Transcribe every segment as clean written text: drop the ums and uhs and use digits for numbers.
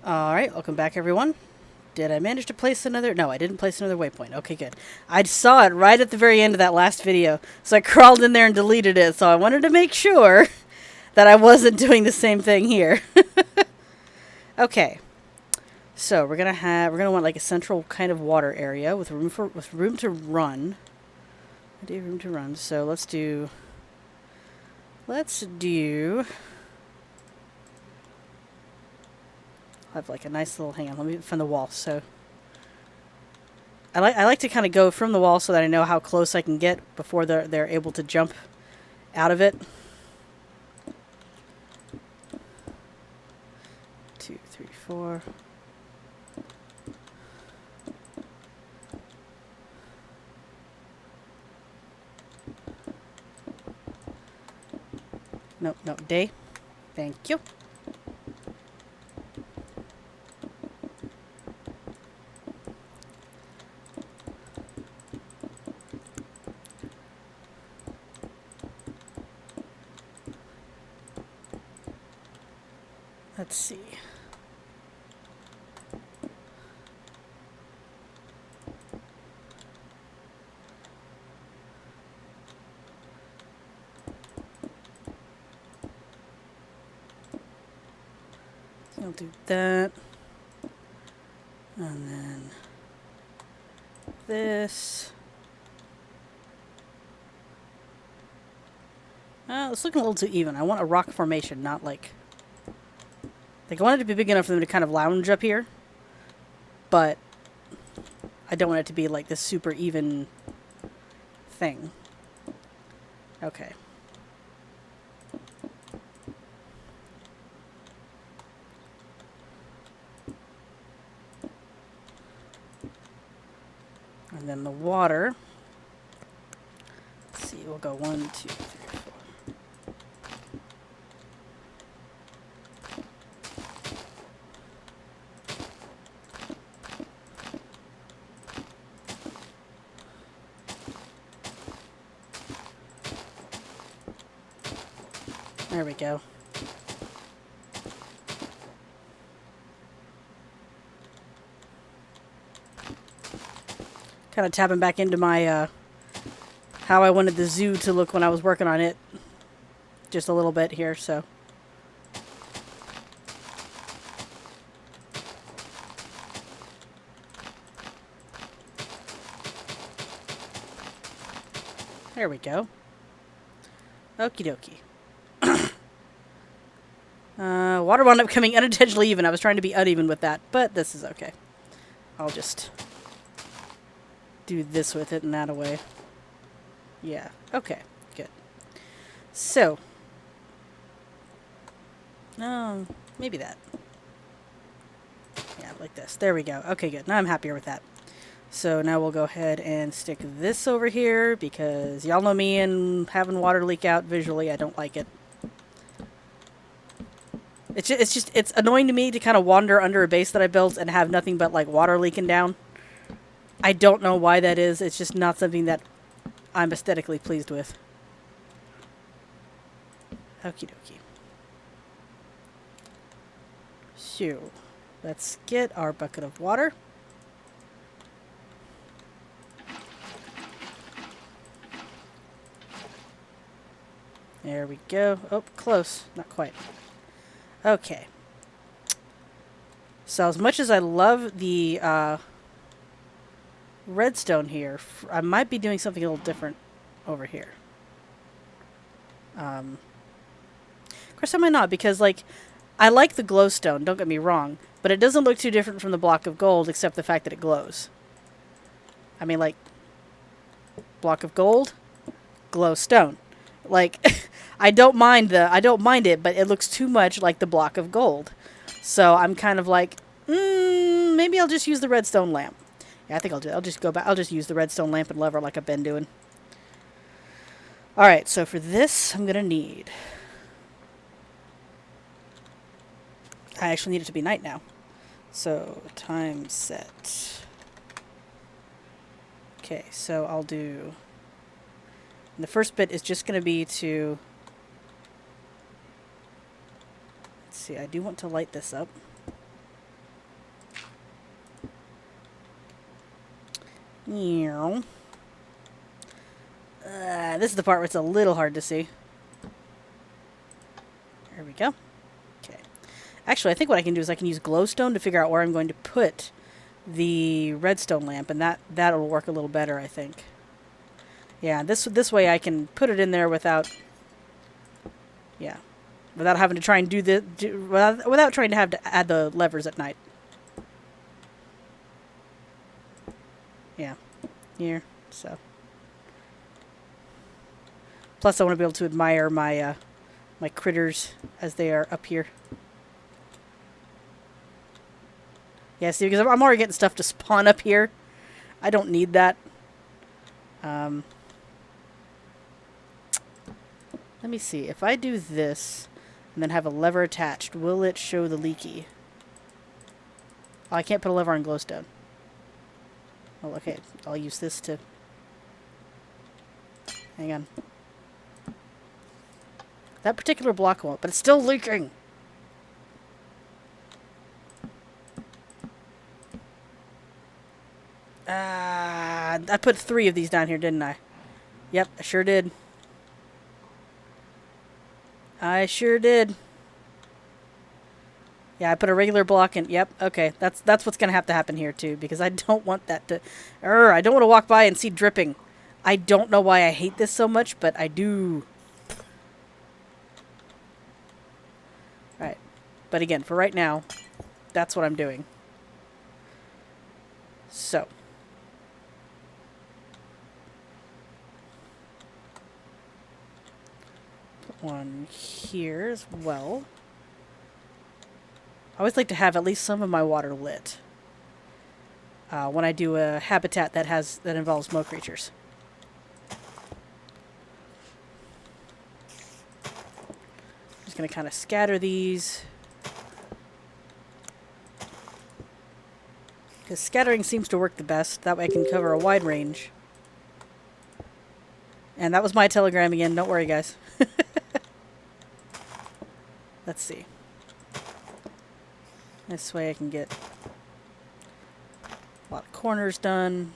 Alright, welcome back everyone. Did I manage to place another? No, I didn't place another waypoint. Okay, good. I saw it right at the very end of that last video, so I crawled in there and deleted it, so I wanted to make sure that I wasn't doing the same thing here. Okay, so we're gonna want like a central kind of water area with room to run. I do room to run, so let's do have like a nice little, hang on, let me from the wall. So I like to kind of go from the wall so that I know how close I can get before they're able to jump out of it. 2, 3, 4. No, no, day. Thank you. Let's see. I'll do that. And then this. It's looking a little too even. I want a rock formation, not like I want it to be big enough for them to kind of lounge up here, but I don't want it to be like this super even thing. Okay. And then the water. Let's see, we'll go 1, 2, 3, 4. There we go. Kind of tapping back into my, how I wanted the zoo to look when I was working on it. Just a little bit here, so. There we go. Okie dokie. Water wound up coming unintentionally even. I was trying to be uneven with that, but this is okay. I'll just do this with it and that away. Yeah, okay, good. So, maybe that. Yeah, like this. There we go. Okay, good. Now I'm happier with that. So now we'll go ahead and stick this over here because y'all know me and having water leak out visually. I don't like it. It's annoying to me to kind of wander under a base that I built and have nothing but like water leaking down. I don't know why that is. It's just not something that I'm aesthetically pleased with. Okie dokie. So, let's get our bucket of water. There we go. Oh, close. Not quite. Okay. So as much as I love the redstone here, I might be doing something a little different over here. Of course I might not, because like I like the glowstone, don't get me wrong, but it doesn't look too different from the block of gold except the fact that it glows. I mean, like, block of gold, glowstone. Like I don't mind it, but it looks too much like the block of gold. So I'm kind of like, maybe I'll just use the redstone lamp. Yeah, I think I'll just go back. I'll just use the redstone lamp and lever like I've been doing. All right, so for this, I'm gonna need. I actually need it to be night now. So time set. Okay, so I'll do. And the first bit is just going to be to. Let's see, I do want to light this up. This is the part where it's a little hard to see. There we go. Okay. Actually, I think what I can do is I can use glowstone to figure out where I'm going to put the redstone lamp, and that'll work a little better, I think. Yeah, this way I can put it in there without having to try and without trying to have to add the levers at night. Yeah. Here. So. Plus I want to be able to admire my my critters as they are up here. Yeah, see, because I'm already getting stuff to spawn up here. I don't need that. Let me see. If I do this and then have a lever attached, will it show the leaky? Oh, I can't put a lever on glowstone. Oh, okay. I'll use this to... Hang on. That particular block won't, but it's still leaking. I put 3 of these down here, didn't I? Yep, I sure did. I sure did. Yeah, I put a regular block in. Yep, okay. That's what's going to have to happen here, too, because I don't want that to... I don't want to walk by and see dripping. I don't know why I hate this so much, but I do. Right. But again, for right now, that's what I'm doing. So... one here as well. I always like to have at least some of my water lit when I do a habitat that involves smoke creatures. Just gonna kind of scatter these because scattering seems to work the best. That way I can cover a wide range. And that was my telegram again. Don't worry, guys. Let's see. This way I can get a lot of corners done.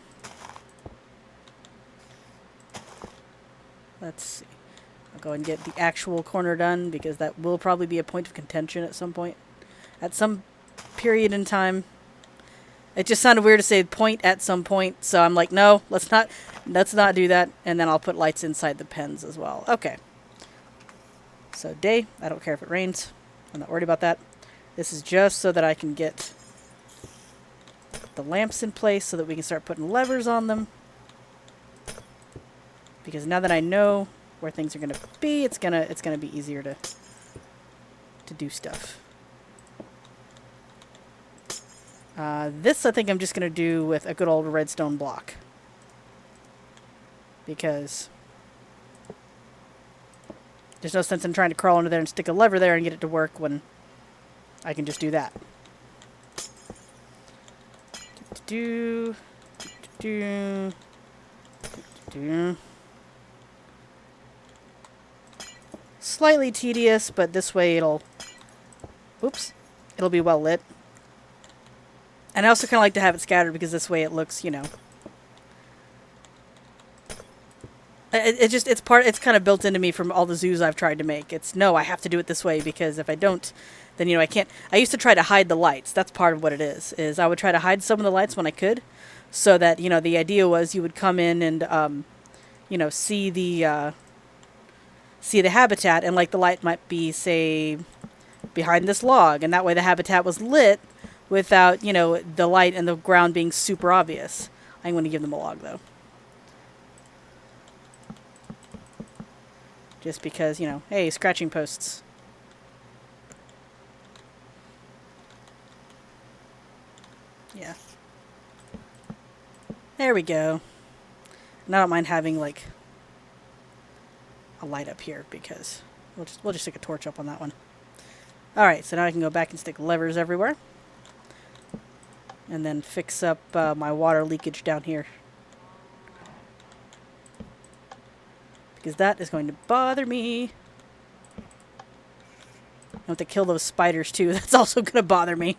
Let's see. I'll go and get the actual corner done because that will probably be a point of contention at some point. At some period in time. It just sounded weird to say point at some point, so I'm like, no, let's not do that. And then I'll put lights inside the pens as well. Okay. So day, I don't care if it rains. I'm not worried about that. This is just so that I can get the lamps in place so that we can start putting levers on them. Because now that I know where things are going to be, it's gonna be easier to do stuff. This I think I'm just going to do with a good old redstone block. Because there's no sense in trying to crawl under there and stick a lever there and get it to work when I can just do that. Slightly tedious, but this way it'll be well lit. And I also kind of like to have it scattered because this way it looks, you know. It's kind of built into me from all the zoos I've tried to make. I have to do it this way because if I don't, then, you know, I can't. I used to try to hide the lights. That's part of what it is I would try to hide some of the lights when I could so that, you know, the idea was you would come in and, you know, see the habitat and like the light might be, say, behind this log. And that way the habitat was lit without, you know, the light and the ground being super obvious. I'm going to give them a log, though. Just because, you know, hey, scratching posts. Yeah. There we go. And I don't mind having, like, a light up here because we'll just stick a torch up on that one. Alright, so now I can go back and stick levers everywhere. And then fix up my water leakage down here. Because that is going to bother me. I have to kill those spiders too. That's also going to bother me.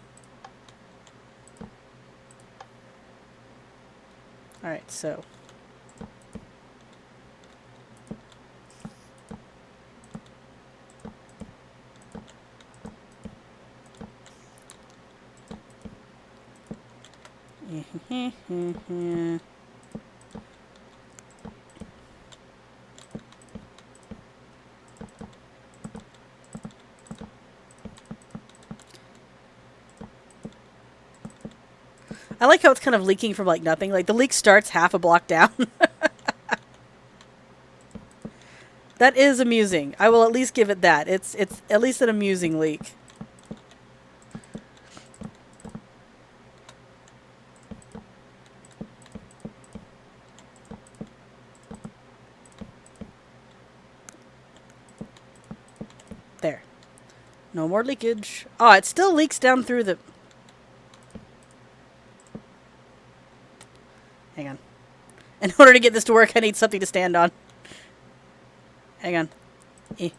Alright, so. I like how it's kind of leaking from like nothing. Like the leak starts half a block down. That is amusing. I will at least give it that. It's at least an amusing leak. There. No more leakage. Oh, it still leaks down through the... Hang on. In order to get this to work, I need something to stand on. Hang on. Eh.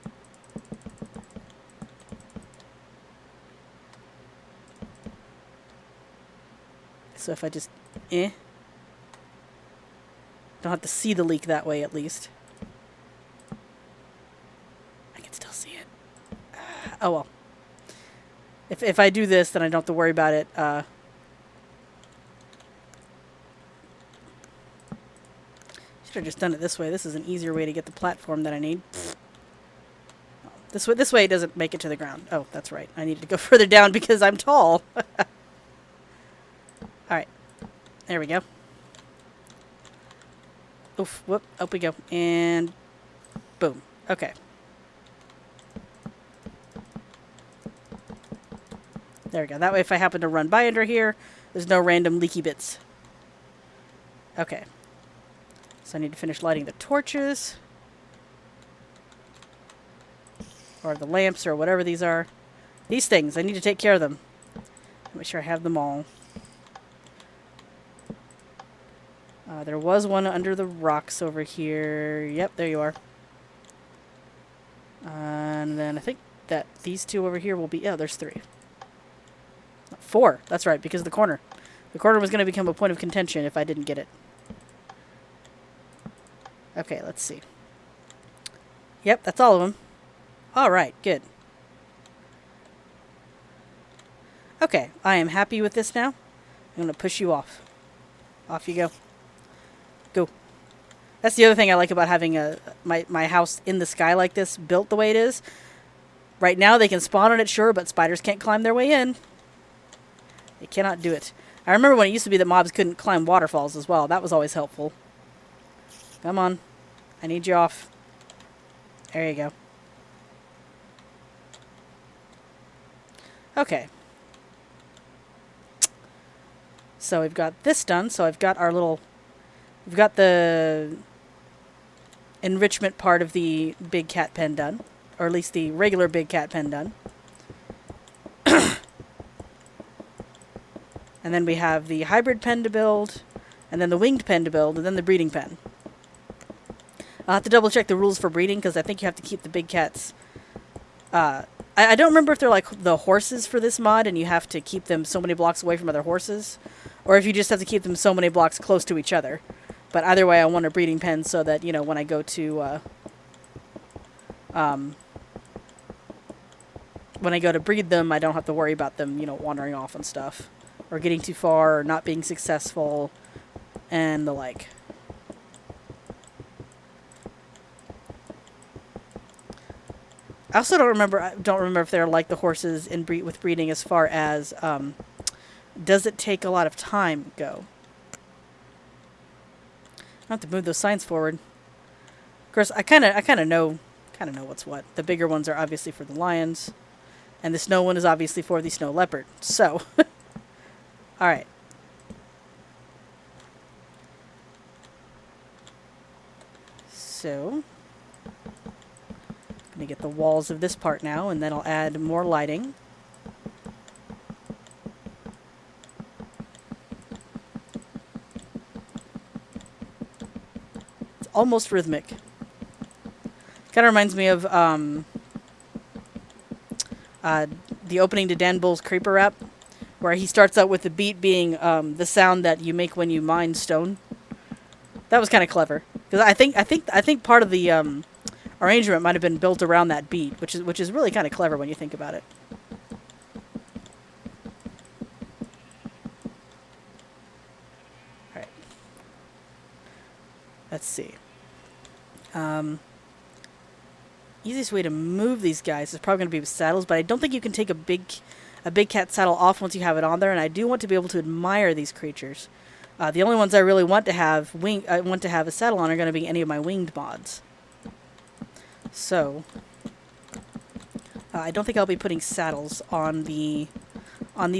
So if I just... Don't have to see the leak that way, at least. I can still see it. Oh, well. If I do this, then I don't have to worry about it. Should have just done it this way. This is an easier way to get the platform that I need. This way it doesn't make it to the ground. Oh, that's right. I needed to go further down because I'm tall. Alright. There we go. Oof. Whoop. Up we go. And boom. Okay. There we go. That way if I happen to run by under here, there's no random leaky bits. Okay. So I need to finish lighting the torches. Or the lamps or whatever these are. These things, I need to take care of them. Make sure I have them all. There was one under the rocks over here. Yep, there you are. And then I think that these two over here will be... Oh, there's 3. 4. That's right, because of the corner. The corner was going to become a point of contention if I didn't get it. Okay, let's see. Yep, that's all of them. Alright, good. Okay, I am happy with this now. I'm going to push you off. Off you go. Go. That's the other thing I like about having my house in the sky like this, built the way it is. Right now they can spawn on it, sure, but spiders can't climb their way in. They cannot do it. I remember when it used to be that mobs couldn't climb waterfalls as well. That was always helpful. Come on. I need you off. There you go. Okay. So we've got this done. So I've got our little... We've got the enrichment part of the big cat pen done. Or at least the regular big cat pen done. And then we have the hybrid pen to build. And then the winged pen to build. And then the breeding pen. I'll have to double check the rules for breeding because I think you have to keep the big cats. I don't remember if they're like the horses for this mod and you have to keep them so many blocks away from other horses. Or if you just have to keep them so many blocks close to each other. But either way, I want a breeding pen so that, you know, when I go to... when I go to breed them, I don't have to worry about them, you know, wandering off and stuff. Or getting too far, or not being successful, and the like. I also don't remember if they're like the horses in with breeding as far as, does it take a lot of time go? I have to move those signs forward. Of course, I kind of know what's what. The bigger ones are obviously for the lions, and the snow one is obviously for the snow leopard. So, all right. So, I'm gonna get the walls of this part now, and then I'll add more lighting. Almost rhythmic. Kind of reminds me of the opening to Dan Bull's Creeper Rap, where he starts out with the beat being the sound that you make when you mine stone, That was kind of clever because I think part of the arrangement might have been built around that beat, which is really kind of clever when you think about it. All right. Let's see. Easiest way to move these guys is probably going to be with saddles, but I don't think you can take a big cat saddle off once you have it on there, and I do want to be able to admire these creatures. The only ones I really want to have a saddle on are going to be any of my winged mods. So, I don't think I'll be putting saddles on these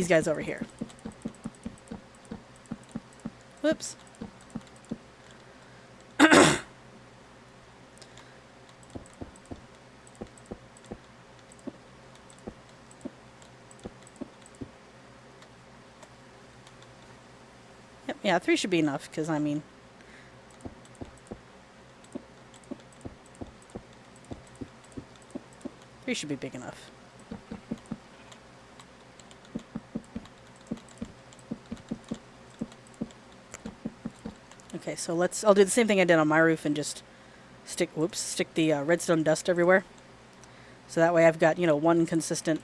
guys over here. Whoops. Yep, yeah, 3 should be enough, because, I mean... Three should be big enough. Okay, so I'll do the same thing I did on my roof and just stick the redstone dust everywhere. So that way I've got, one consistent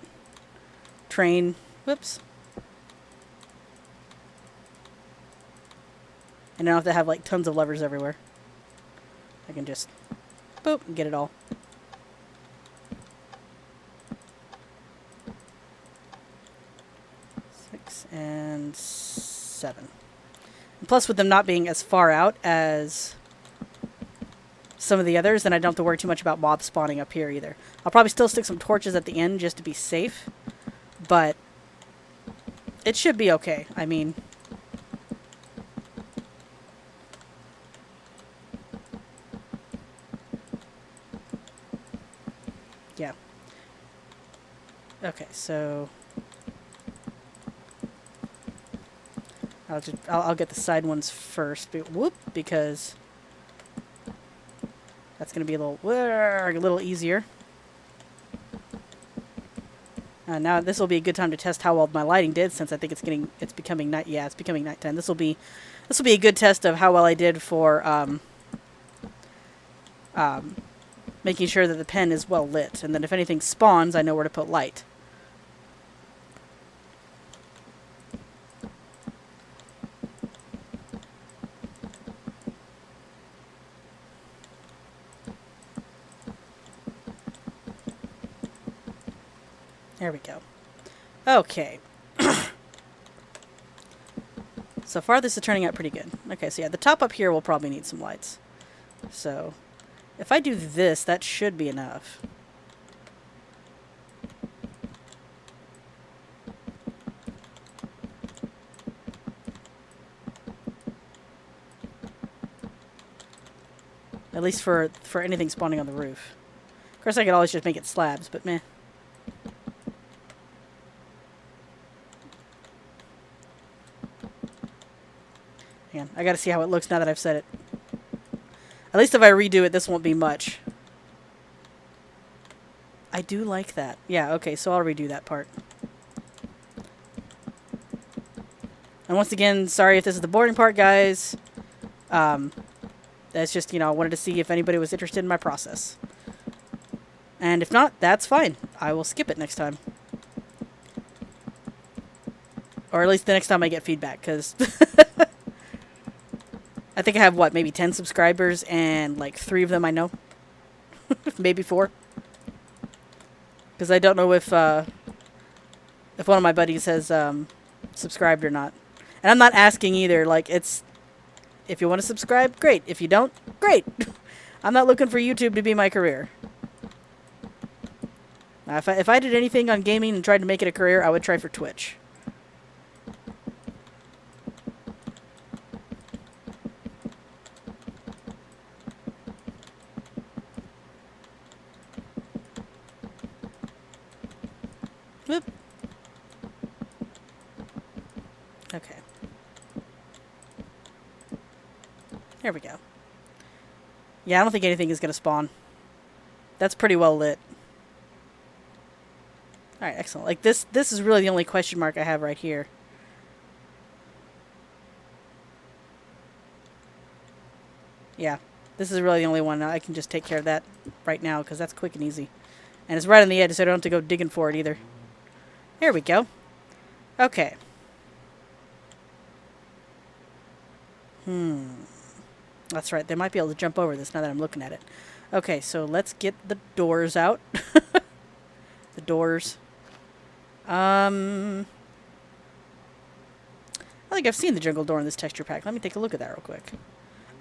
train. Whoops. And I don't have to have, like, tons of levers everywhere. I can just, boop, and get it all. And 7. And plus, with them not being as far out as some of the others, then I don't have to worry too much about mobs spawning up here either. I'll probably still stick some torches at the end just to be safe, but it should be okay. I mean... yeah. Okay, so... I'll get the side ones first, because that's going to be a little easier. Now this will be a good time to test how well my lighting did, since I think it's becoming night. Yeah, it's becoming nighttime. This will be a good test of how well I did for making sure that the pen is well lit, and then if anything spawns, I know where to put light. There we go. Okay. So far, this is turning out pretty good. Okay, so yeah, the top up here will probably need some lights. So, if I do this, that should be enough. At least for anything spawning on the roof. Of course, I could always just make it slabs, but meh. Hang on, I gotta see how it looks now that I've set it. At least if I redo it, this won't be much. I do like that. Yeah, okay, so I'll redo that part. And once again, sorry if this is the boring part, guys. That's just, I wanted to see if anybody was interested in my process. And if not, that's fine. I will skip it next time. Or at least the next time I get feedback, because... I think I have, maybe 10 subscribers, and, 3 of them I know. Maybe 4. Because I don't know if one of my buddies has subscribed or not. And I'm not asking either. If you want to subscribe, great. If you don't, great. I'm not looking for YouTube to be my career. Now, if I did anything on gaming and tried to make it a career, I would try for Twitch. Whoop. Okay. There we go. Yeah, I don't think anything is going to spawn. That's pretty well lit. Alright, excellent. This is really the only question mark I have right here. Yeah. This is really the only one. I can just take care of that right now because that's quick and easy. And it's right on the edge, so I don't have to go digging for it either. There we go. Okay. That's right. They might be able to jump over this now that I'm looking at it. Okay, so let's get the doors out. The doors. I think I've seen the jungle door in this texture pack. Let me take a look at that real quick.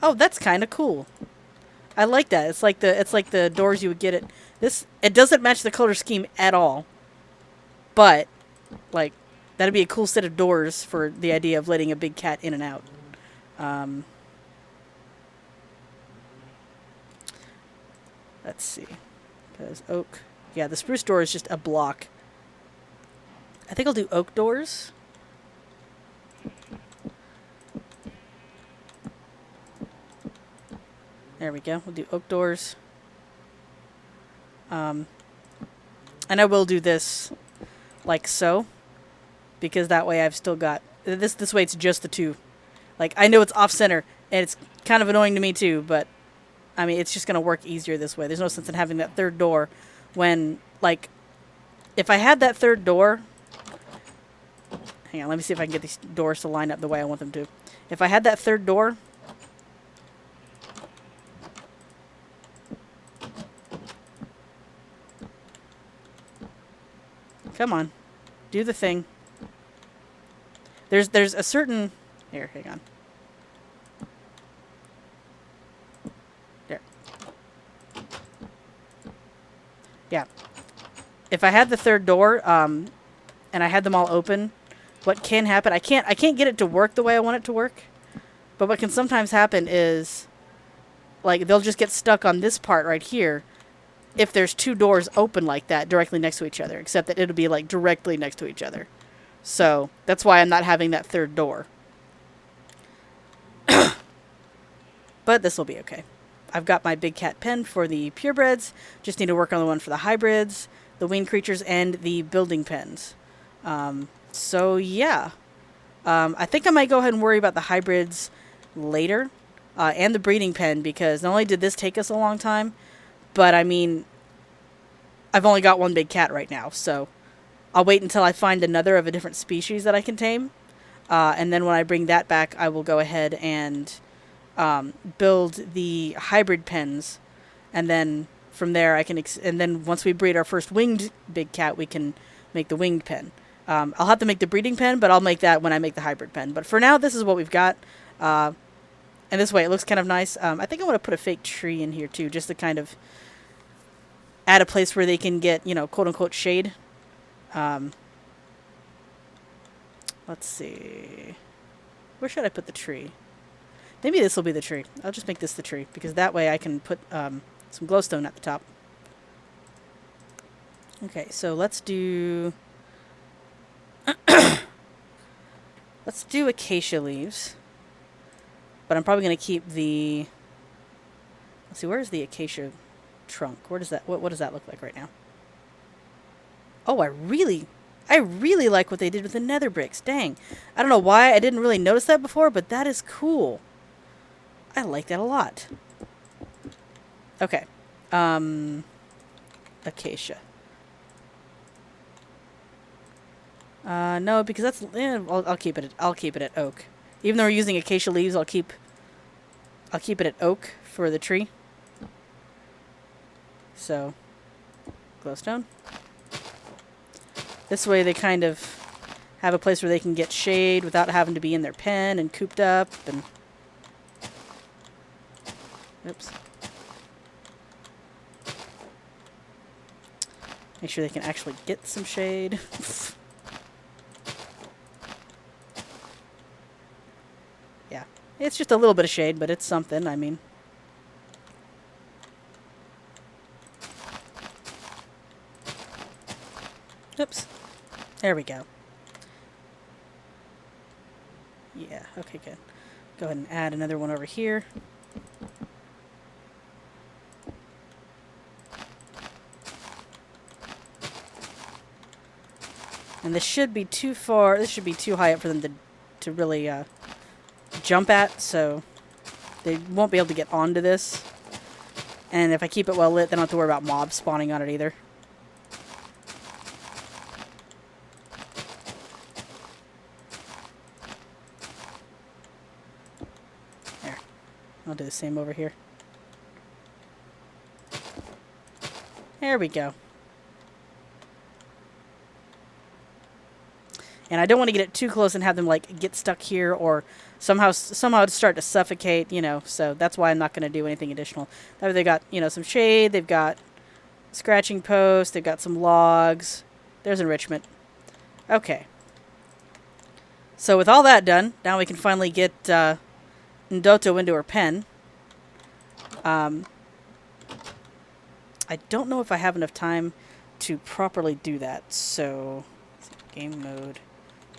Oh, that's kind of cool. I like that. It's like the doors you would get at this. It doesn't match the color scheme at all, but like that'd be a cool set of doors for the idea of letting a big cat in and out. Let's see, because oak. Yeah, the spruce door is just a block. I think I'll do oak doors. There we go. We'll do oak doors. And I will do this like so, because that way I've still got this way it's just the two. Like I know it's off center and it's kind of annoying to me too, but I mean it's just gonna work easier this way. There's no sense in having that third door when like if I had that third door. Hang on, let me see if I can get these doors to line up the way I want them to. If I had that third door. Come on. Do the thing. There's a certain... Here, hang on. There. Yeah. If I had the third door, and I had them all open, what can happen... I can't get it to work the way I want it to work. But what can sometimes happen is... Like, they'll just get stuck on this part right here. If there's two doors open like that directly next to each other, except that it'll be like directly next to each other. So that's why I'm not having that third door. But this will be okay. I've got my big cat pen for the purebreds. Just need to work on the one for the hybrids, the winged creatures, and the building pens. So yeah. I think I might go ahead and worry about the hybrids later. And the breeding pen, because not only did this take us a long time, but, I mean, I've only got one big cat right now, so I'll wait until I find another of a different species that I can tame. And then when I bring that back, I will go ahead and build the hybrid pens. And then from there, I can... and then once we breed our first winged big cat, we can make the winged pen. I'll have to make the breeding pen, but I'll make that when I make the hybrid pen. But for now, this is what we've got. And this way, it looks kind of nice. I think I want to put a fake tree in here, too, just to kind of add a place where they can get, you know, quote-unquote shade. Let's see. Where should I put the tree? Maybe this will be the tree. I'll just make this the tree, because that way I can put some glowstone at the top. Okay, so let's do... let's do acacia leaves. But I'm probably going to keep the... Let's see, where's the acacia trunk? Where does that... What does that look like right now? Oh, I really like what they did with the nether bricks. Dang. I don't know why I didn't really notice that before, but that is cool. I like that a lot. Okay. Acacia. No, because that's... I'll keep it at oak. Even though we're using acacia leaves, I'll keep it at oak for the tree. So, glowstone. This way they kind of have a place where they can get shade without having to be in their pen and cooped up and... Oops. Make sure they can actually get some shade. Yeah. It's just a little bit of shade, but it's something, I mean. Oops. There we go. Yeah, okay, good. Go ahead and add another one over here. And this should be too far, this should be too high up for them to really jump at, so They won't be able to get onto this. And if I keep it well lit, then I don't have to worry about mobs spawning on it either. There. I'll do the same over here. There we go. And I don't want to get it too close and have them like get stuck here or somehow start to suffocate, you know. So that's why I'm not going to do anything additional. They got, you know, some shade. They've got scratching posts. They've got some logs. There's enrichment. Okay. So with all that done, now we can finally get Ndoto into her pen. I don't know if I have enough time to properly do that. So game mode.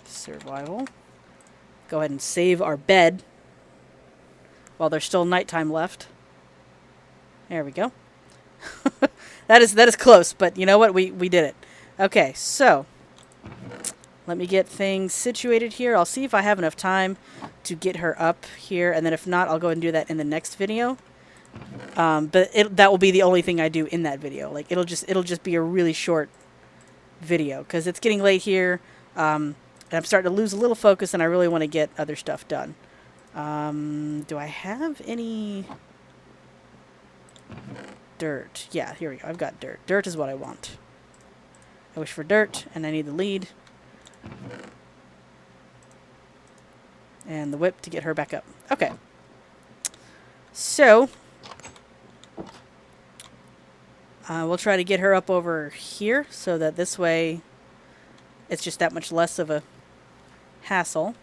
Survival. Go ahead and save our bed while there's still nighttime left. There we go. that is close, but you know what? We did it. Okay, so let me get things situated here. I'll see if I have enough time to get her up here, and then if not, I'll go ahead and do that in the next video. But that will be the only thing I do in that video. Like it'll just be a really short video because it's getting late here. And I'm starting to lose a little focus, and I really want to get other stuff done. Do I have any dirt? Yeah, here we go. I've got dirt. Dirt is what I want. I wish for dirt, and I need the lead. And the whip to get her back up. Okay. So, we'll try to get her up over here, so that this way it's just that much less of a hassle.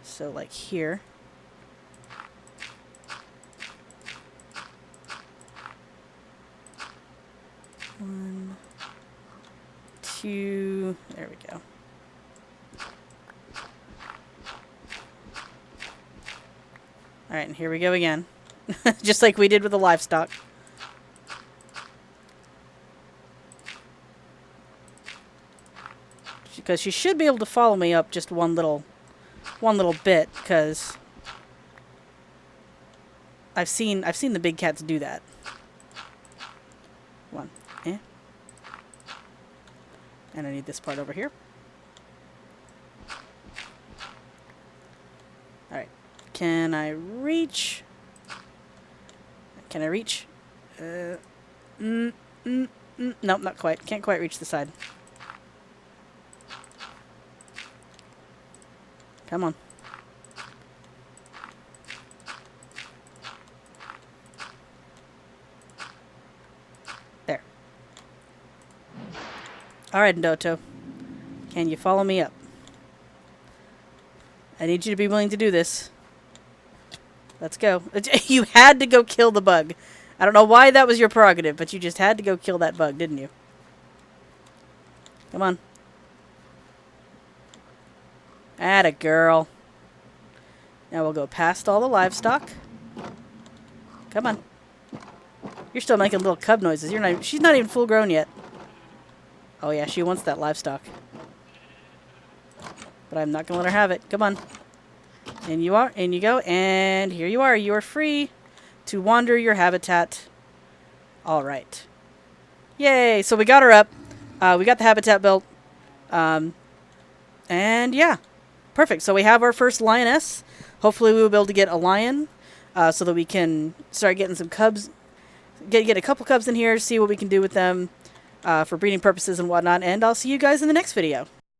So like here. One, two, there we go. Alright, and here we go again. Just like we did with the livestock. Because she should be able to follow me up just one little bit, because I've seen the big cats do that. One, and I need this part over here. All right, can I reach? Can I reach? Nope, not quite. Can't quite reach the side. Come on. There. Alright, Ndoto. Can you follow me up? I need you to be willing to do this. Let's go. You had to go kill the bug. I don't know why that was your prerogative, but you just had to go kill that bug, didn't you? Come on. Atta girl. Now we'll go past all the livestock. Come on. You're still making little cub noises. She's not even full grown yet. Oh yeah, she wants that livestock. But I'm not gonna let her have it. Come on. In you are, in you go, and here you are. You are free to wander your habitat. Alright. Yay! So we got her up. We got the habitat built. And yeah. Perfect. So we have our first lioness. Hopefully we will be able to get a lion so that we can start getting some cubs. Get a couple cubs in here, see what we can do with them for breeding purposes and whatnot. And I'll see you guys in the next video.